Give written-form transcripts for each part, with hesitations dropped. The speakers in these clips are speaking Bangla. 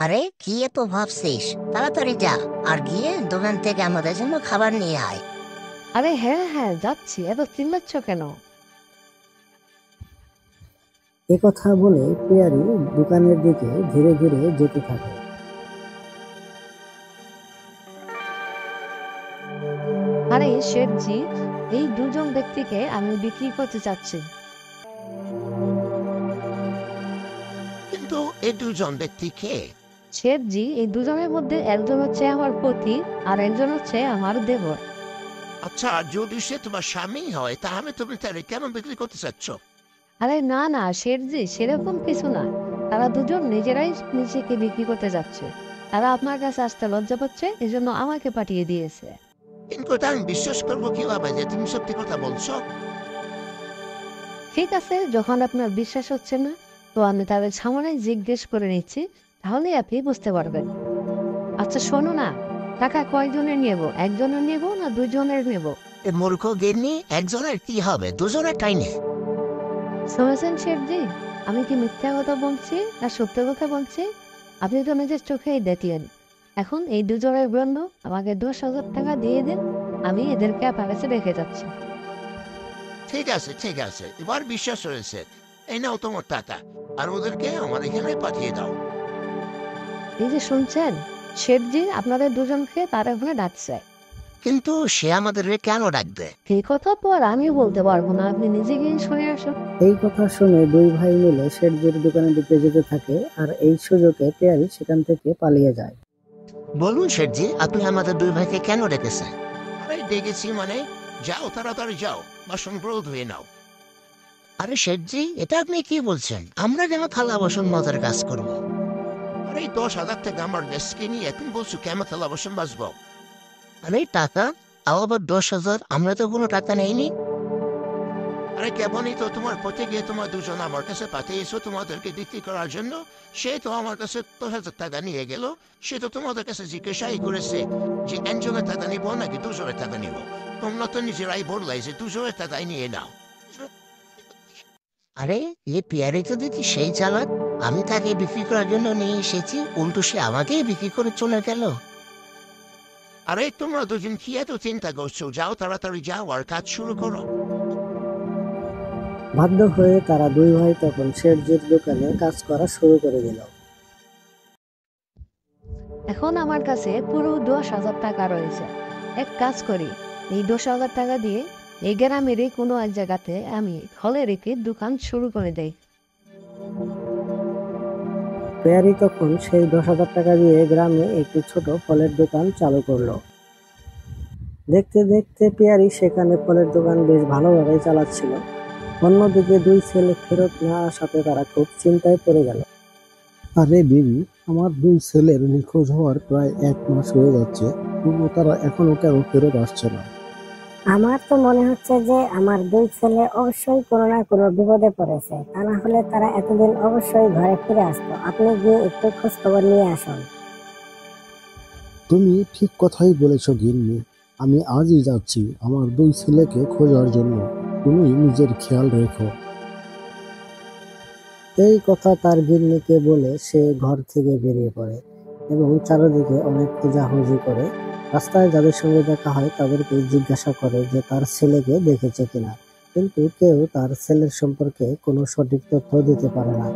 আরে কি এত ভাবছিস? তাড়াতাড়ি যা, আর গিয়ে দোকান থেকে আমাদের জন্য খাবার নিয়ে আয়। আরে হ্যাঁ হ্যাঁ, যাচ্ছি। এত চিল্লাচ্ছ কেন? একথা বলে পেয়ারি দোকানের দিকে ধীরে ধীরে যেতে থাকে। আরে শেঠজি, এই দুজন ব্যক্তিকে আমি বিক্রি করতে চাচ্ছি। কিন্তু এই দুজন ব্যক্তি কে? শেঠজি, এই দুজনের মধ্যে একজন হচ্ছে আমার পতি, আর একজন হচ্ছে আমার দেবর। আচ্ছা, যদি সে তোমার স্বামী হয় তাহলে তুমি তারে কেন বিক্রি করতে চাচ্ছ? আরে না না শেঠজি, সেরকম কিছু না। তারা দুজন নিজেরাই নিজেকে বিক্রি করতে যাচ্ছে। তারা আপনার কাছে আসতে লজ্জা পাচ্ছে, এজন্য আমাকে পাঠিয়ে দিয়েছে। কিন্তু তা আমি বিশ্বাস করবো কিভাবে যে তুমি সত্যি কথা বলছো? ঠিক আছে, যখন আপনার বিশ্বাস হচ্ছে না, তো আমি তাদের সামনে জিজ্ঞেস করে নিচ্ছি, তাহলেই আপনি বুঝতে পারবেন। আচ্ছা শোনো না, টাকা কয়জনের নেব? একজনের নেব না দুজনের নেব? এ মূর্খ গিন্নি, একজনের কি হবে, দুজনের টাইনে। শুনেছেন শেঠজি, আমি কি মিথ্যা কথা বলছি না সত্য কথা বলছি? আপনি তো নিজের চোখেই দেখলেন। এখন এই দুজনের জন্য আমাকে 10,000 টাকা দিয়ে দিন, আমি এদেরকে আপনার কাছে রেখে যাচ্ছি। ঠিক আছে ঠিক আছে, এবার বিশ্বাস হয়েছে। এই নাও তোমার টাকা, আর ওদেরকে আমার এখানে পাঠিয়ে দাও। এই যে শুনছেন, শেঠজি আপনাদের দুজনকে তার ওখানে ডাকছে। কিন্তু সে আমাদের কেন ডাকবে? এই কথা তো আর আমি বলতে পারবো না, আপনি নিজে গিয়ে শুনে আসুন। এই কথা শুনে দুই ভাই মিলে শেঠজির দোকানের দিকে যেতে থাকে, আর এই সুযোগে পেয়ারি সেখান থেকে পালিয়ে যায়। বলুন শেঠজি, আপনি আমাদের দুই ভাইকে কেন ডেকেছেন? আরে ডেকেছি মানে, যাও তাড়াতাড়ি যাও, বাসনগুলো ধুয়ে নাও। আরে শেঠজি, এটা আপনি কি বলছেন? আমরা কেন থালা বাসন মাজার কাজ করবো? আরে 10,000 টাকা আমার ডেস্কে নিয়ে তুমি বলছো কেমন থালা বাসন বাজবো? আরে টাকা? তাও আবার 10,000? আমরা তো কোনো টাকা নেইনি। আরে কেমনই তো তোমার পথে গিয়ে তোমার দুজন আমার কাছে পাঠিয়েছো তোমাদেরকে বিক্রি করার জন্য। সে তো আমার কাছে 10,000 টাকা নিয়ে গেল। সে তো তোমাদের কাছে জিজ্ঞাসাই করেছে যে একজনের টাকা নিব নাকি দুজনের টাকা নিব। তোমরা তো নিজেরাই বললাই যে দুজনের টাকাই নিয়ে নাও। আরে এ পেয়ারে তো দেখি সেই চালাক। আমি তাকে বিক্রি করার জন্য নিয়ে এসেছি, উল্টো সে আমাকেই বিক্রি করে চলে গেল। আরে তোমরা দুজন কি এত চিন্তা করছো? যাও তাড়াতাড়ি যাও আর কাজ শুরু করো। বাধ্য হয়ে তারা দুই ভাই তখন শেঠজির দোকানে কাজ করা শুরু করে দিল। এখন আমার কাছে পুরো 10,000 টাকা রয়েছে। এক কাজ করি, এই 10,000 টাকা দিয়ে এই গ্রামেরই কোনো এক জায়গাতে আমি হলে রেখে দোকান শুরু করে দেই। পেয়ারি তখন সেই 10,000 টাকা দিয়ে গ্রামে একটি ছোট ফলের দোকান চালু করলো। দেখতে দেখতে পেয়ারি সেখানে ফলের দোকান বেশ ভালোভাবে চালাচ্ছিল। অন্যদিকে দুই ছেলে ফেরত না আসাতে তারা খুব চিন্তায় পড়ে গেল। আরে বেবি, আমার দুই ছেলের নিখোঁজ হওয়ার প্রায় 1 মাস হয়ে যাচ্ছে, তবুও তারা এখনো কেন ফেরত আসছে না? আমার তো মনে হচ্ছে যে আমার দুই ছেলে অবশ্যই কোনো না কোনো বিপদে পড়েছে, তা না হলে তারা এতদিন অবশ্যই ঘরে ফিরে আসতো। আপনি গিয়ে একটু খোঁজ খবর নিয়ে আসুন। তুমি ঠিক কথাই বলেছ গিন্নি। আমি আজই যাচ্ছি আমার দুই ছেলেকে খোঁজার জন্য। তুমি নিজের খেয়াল রেখো। এই কথা তার গিন্নিকে বলে সে ঘর থেকে বেরিয়ে পড়ে এবং চারিদিকে অনেক খোঁজাখুঁজি করে। রাস্তায় যাদের সঙ্গে দেখা হয় তাদেরকে জিজ্ঞাসা করে যে তার ছেলেকে দেখেছে কিনা, কিন্তু কেউ তার ছেলের সম্পর্কে কোনো সঠিক তথ্য দিতে পারে না।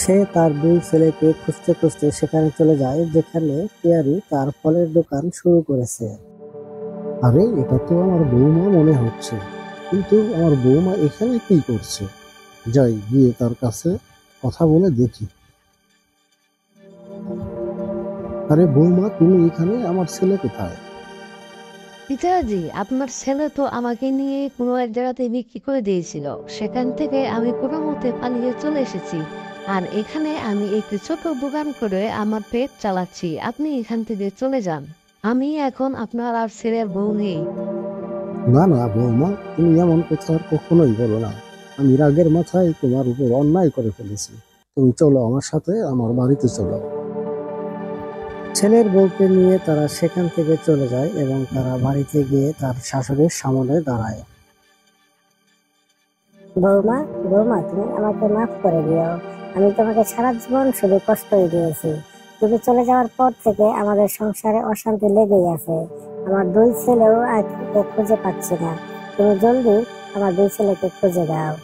সে তার দুই ছেলেকে খুঁজতে খুঁজতে সেখানে চলে যায় যেখানে পিয়ারি তার ফলের দোকান শুরু করেছে। আরে এটা তো আমার বৌমা মনে হচ্ছে, কিন্তু আমার বৌমা এখানে কি করছে? যাই গিয়ে তার কাছে কথা বলে দেখি। আরে বৌমা, তুমি এখানে? আমার ছেলে কোথায়? পিতাজি, আপনার ছেলে তো আমাকে নিয়ে কোনো এক জায়গাতে বিক্রি করে দিয়েছিল। সেখান থেকে আমি কোনো মতে পালিয়ে চলে এসেছি, আর এখানে আমি একটি ছোট দোকান করে আমার পেট চালাচ্ছি। আপনি এখান থেকে চলে যান, আমি এখন আপনার আর ছেলের বউ নেই। না না বৌমা, তুমি এমন কথা আর কখনোই বলো না। আমি রাগের মাথায় তোমার উপর অন্যায় করে ফেলেছি। তুমি চলো আমার সাথে, আমার বাড়িতে চলো। ছেলের বউকে নিয়ে তারা সেখান থেকে চলে যায় এবং তারা বাড়িতে গিয়ে তার শাশুড়ির সামনে দাঁড়ায়। বৌমা, বৌমা, তুমি আমাকে মাফ করে দিও। আমি তোমাকে সারা জীবন শুধু কষ্টই দিয়েছি। তুমি চলে যাওয়ার পর থেকে আমাদের সংসারে অশান্তি লেগেই আছে। আমার দুই ছেলেও আজ খুঁজে পাচ্ছি না। তুমি জলদি আমার দুই ছেলেকে খুঁজে দাও।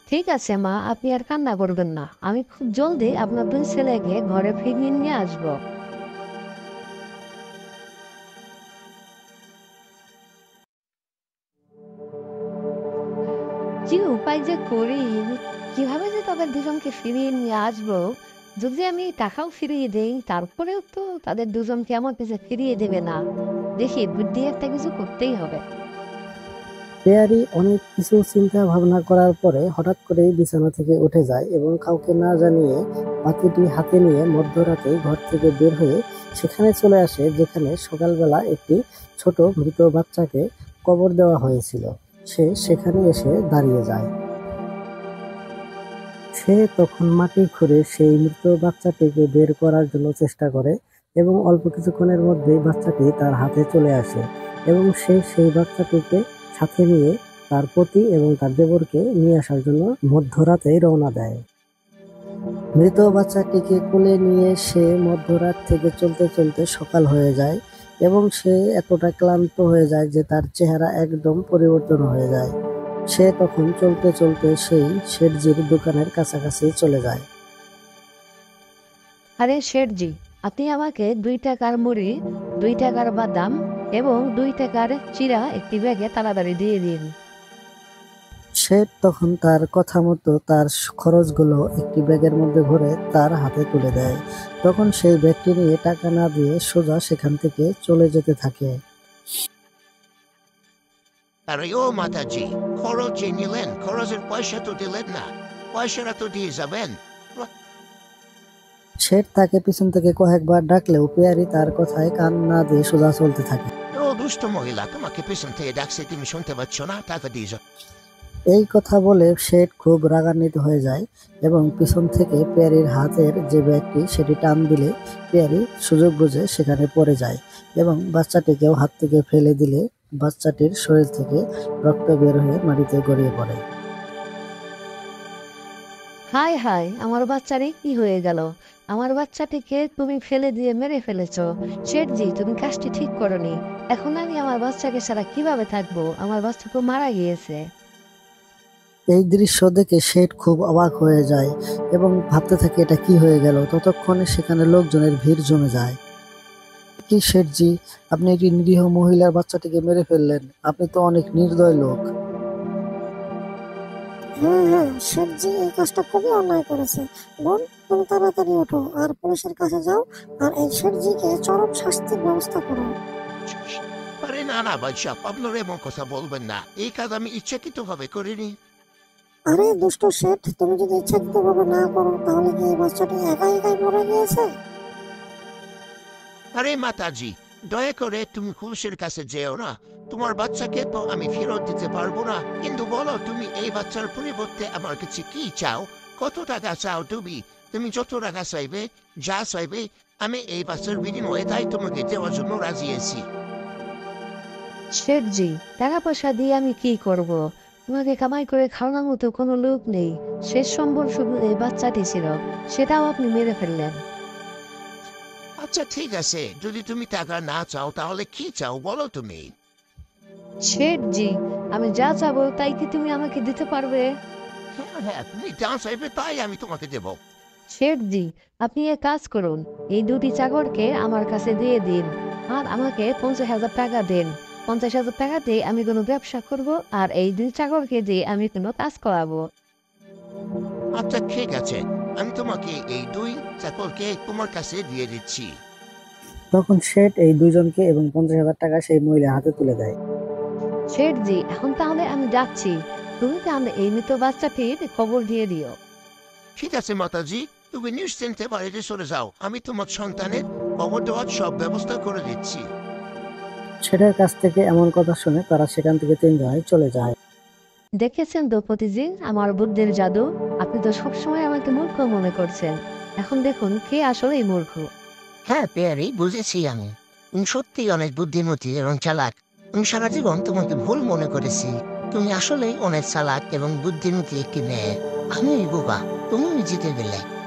ঠিক আছে মা, আপনি আর কান্না করবেন না। আমি খুব জলদি আপনার দুই ছেলেকে ঘরে ফিরিয়ে নিয়ে আসবো। কি উপায় যে করি, কিভাবে যে তাদের দুজনকে ফিরিয়ে নিয়ে আসবো। যদি আমি টাকাও ফিরিয়ে দেই, তারপরেও তো তাদের দুজনকে আমার কাছে ফিরিয়ে দেবে না। দেখি, বুদ্ধি একটা কিছু করতেই হবে। পেয়ারি অনেক কিছু চিন্তা ভাবনা করার পরে হঠাৎ করেই বিছানা থেকে উঠে যায় এবং কাউকে না জানিয়ে বাতিটি হাতে নিয়ে মধ্যরাতে ঘর থেকে বের হয়ে সেখানে চলে আসে যেখানে সকালবেলা একটি ছোট মৃত বাচ্চাকে কবর দেওয়া হয়েছিল। সে সেখানে এসে দাঁড়িয়ে যায়। সে তখন মাটি খুঁড়ে সেই মৃত বাচ্চাটিকে বের করার জন্য চেষ্টা করে এবং অল্প কিছুক্ষণের মধ্যেই বাচ্চাটি তার হাতে চলে আসে এবং সে সেই বাচ্চাটিকে সাথে নিয়ে তার পতি এবং তার দেবরকে নিয়ে আসার জন্য মধ্যরাতে রওনা দেয়। মৃত বাচ্চাটিকে কোলে নিয়ে সে মধ্যরাত থেকে চলতে চলতে সকাল হয়ে যায় এবং সে এতটা ক্লান্ত হয়ে যায় যে তার চেহারা একদম পরিবর্তন হয়ে যায়। সে তখন চলতে চলতে সেই শেঠজির দোকানের কাছাকাছি চলে যায়। আরে শেঠজি, আপনি আমাকে 2 টাকার মুড়ি, 2 টাকার বাদাম এবং 2 টাকার চিরা একটি ব্যাগে তাড়াতাড়ি দিয়ে দিন। শেঠ তখন তার কথা মতো তার খরচগুলো একটি ব্যাগের মধ্যে ভরে তার হাতে তুলে দেয়। তখন সেই ব্যাগটি নিয়ে টাকা না দিয়ে সোজা সেখান থেকে চলে যেতে থাকে। আরে ও মাতাজি, খরচ যে নিলেন, খরচের পয়সা তো দিলেন না। পয়সাটা তো দিয়ে যাবেন। শেঠ তাকে পিছন থেকে কয়েকবার ডাকলেও পেয়ারি তার কথায় কান না দিয়ে সোজা চলতে থাকে। ও দুষ্ট মহিলা, তোমাকে পেছন থেকে ডাকছে, তুমি শুনতে পাচ্ছ না? টাকা দিয়ে যাও। এই কথা বলে শেঠ খুব রাগান্বিত হয়ে যায় এবং পিছন থেকে পেয়ারির হাতের যে ব্যাগটি সেটি টান দিলে পেয়ারি সুযোগ বুঝে সেখানে পড়ে যায় এবং বাচ্চাটিকেও হাত থেকে ফেলে দিলে বাচ্চাটির শরীর থেকে রক্ত বের হয়ে মাটিতে গড়িয়ে পড়ে। হায় হায়, আমার বাচ্চারে কি হয়ে গেল? আমার বাচ্চাটিকে তুমি ফেলে দিয়ে মেরে ফেলেছো। শেঠজি, তুমি কাজটি ঠিক করনি। এখন আমি আমার বাচ্চাকে ছাড়া কিভাবে থাকবো? আমার বাচ্চা তো মারা গিয়েছে। এই দৃশ্য দেখে শেঠ খুব অবাক হয়ে যায় এবং ভাবতে থাকে এটা কি হয়ে গেল। ততক্ষণে সেখানে লোকজনের ভিড় জমে যায়। কি শেঠজি, আপনি একটি নিরীহ মহিলার বাচ্চাটিকে মেরে ফেললেন, আপনি তো অনেক নির্দয় লোক। হ্যাঁ হ্যাঁ, শেঠজি এই কাজটা খুবই অন্যায় করেছে। বোন, তুমি তাড়াতাড়ি ওঠো আর পুলিশের কাছে যাও আর এই শেঠজিকে চরম শাস্তির ব্যবস্থা করো। আরে না না বাদশাহ, আপনার এমন কথা বলবেন না। এই কাজ আমি ইচ্ছাকৃতভাবে করিনি। আরে দুষ্ট শেঠ, তুমি যদি ইচ্ছাকৃতভাবে না করো তাহলে কি এই বাচ্চাটি একাই একাই মরে গিয়েছে? আরে মাতাজি, দয়া করে তুমি পুলিশের কাছে যেও না। তোমার বাচ্চাকে তো আমি ফেরত দিতে পারবো না। কিন্তু বলো, তুমি এই বাচ্চার পরিবর্তে আমার কাছে কি চাও? কত টাকা চাও তুমি? তুমি যত টাকা চাইবে, যা চাইবে, আমি এই বাচ্চার বিনিময়ে তাই তোমাকে দেওয়ার জন্য রাজি আছি। শেঠজি, টাকা পয়সা দিয়ে আমি কি করব? তোমাকে কামাই করে খাওয়ানোর মতো কোনো লোক নেই। শেষ সম্বল শুধু এই বাচ্চাটি ছিল, সেটাও আপনি মেরে ফেললেন। আচ্ছা ঠিক আছে, যদি তুমি টাকা না চাও তাহলে কি চাও বলো তুমি? শেঠজি, আমি যা চাবো তাই কি তুমি আমাকে দিতে পারবে? হ্যাঁ হ্যাঁ, তুমি যা চাইবে তাই আমি তোমাকে দেবো। শেঠজি, আপনি এক কাজ করুন, এই 2টি চাকরকে আমার কাছে দিয়ে দিন আর আমাকে 50,000 টাকা দিন। 50,000 টাকা দিয়ে আমি কোনো ব্যবসা করব আর এই 2 চাকরকে দিয়ে আমি কোনো কাজ করাবো। আচ্ছা ঠিক আছে, আমি তোমাকে এই 2 চাকরকে তোমার কাছে দিয়ে দিচ্ছি। তখন শেঠ এই দুজনকে এবং 50,000 টাকা সেই মহিলার হাতে তুলে দেয়। শেঠজি, এখন তাহলে আমি যাচ্ছি। তুমি তাহলে এই মৃত বাচ্চাটির খবর দিয়ে দিও। ঠিক আছে মাতাজি, তুমি নিশ্চিন্তে বাড়িতে চলে যাও। আমি তোমার সন্তানের খবর দেওয়ার সব ব্যবস্থা করে দিচ্ছি। শেঠের কাছ থেকে এমন কথা শুনে তারা সেখান থেকে 3 জনে চলে যায়। দেখেছেন দ্রৌপদীজি আমার বুদ্ধির জাদু? আপনি তো সবসময় আমাকে মূর্খ মনে করছেন, এখন দেখুন কে আসলেই মূর্খ। হ্যাঁ পেয়ারি, বুঝেছি আমি। তুমি সত্যি অনেক বুদ্ধিমতী এবং চালাক। আমি সারা জীবন তোমাকে ভুল মনে করেছি। তুমি আসলেই অনেক চালাক এবং বুদ্ধিমতী একটি মেয়ে। আমি বোবা, তুমি জিতে গেলে।